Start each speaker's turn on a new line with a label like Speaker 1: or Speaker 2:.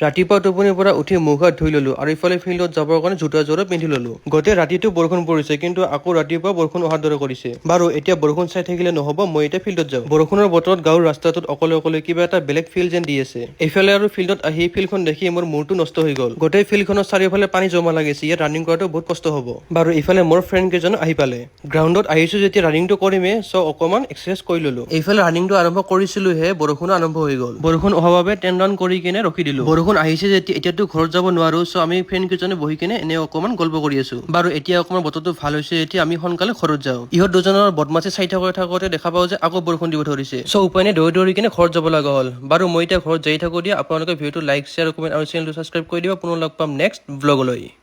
Speaker 1: ৰাতিপুৱা টোপনিৰ পৰা উঠি মুখ হাত ধুই ললো আৰু ইফালে ফিল্ডত যাবৰ কাৰণে জোতা জোৰ পিন্ধি ললো। গোটেই ৰাতিটো বৰষুণ পৰিছে, কিন্তু আকৌ ৰাতিপুৱা বৰষুণ অহাৰ দৰে কৰিছে। বাৰু এতিয়া বৰষুণ চাই থাকিলে নহব, মই এতিয়া ফিল্ডত যাওঁ। বৰষুণৰ বতৰত গাঁৱৰ ৰাস্তাটোত অকলে অকলে কিবা এটা বেলেগ ফিল যেন দি আছে। এইফালে আৰু ফিল্ডত আহি ফিল্ডখন দেখি মোৰ মূৰটো নষ্ট হৈ গ'ল। গোটেই ফিল্ডখনৰ চাৰিওফালে পানী জমা লাগিছে, ইয়াত ৰানিং কৰাটো বহুত কষ্ট হ'ব। বাৰু ইফালে মোৰ ফ্ৰেণ্ড কেইজন আহি পালে। গ্ৰাউণ্ডত আহিছো যেতিয়া ৰানিংটো কৰিমেই, চ' অকমান এক্সাৰচাইজ কৰি ললো। এইফালে ৰানিংটো আৰম্ভ কৰিছিলোহে, বৰষুণ আৰম্ভ হৈ গ'ল। বৰষুণ অহাৰ বাবে 10 ৰান কৰি কিনে ৰখি দিলো। বৰষুণ আহিছে যেতিয়া এতিয়াতো ঘৰত যাব নোৱাৰো, চ' আমি ফ্ৰেণ্ড কেইজনে বহি কিনে এনে অকমান গল্প কৰি আছো। বাৰু এতিয়া অকমান বতৰটো ভাল হৈছে, এতিয়া আমি সোনকালে ঘৰত যাওঁ। ইহঁত দুজনৰ বদমাছি চাই থাকোতে দেখা পাওঁ যে আকৌ বৰষুণ দিব ধৰিছে। চ' উপায় নাই দৌৰি কিনে ঘৰত যাব লগা হ'ল। বাৰু মই এতিয়া ঘৰত যাই থাকো দিয়া। আপোনালোকে ভিডিঅ'টো লাইক, শ্বেয়াৰ, কমেণ্ট আৰু চেনেলটো ছাবস্ক্ৰাইব কৰি দিব। পুনৰ লগ পাম নেক্সট ব্লগলৈ।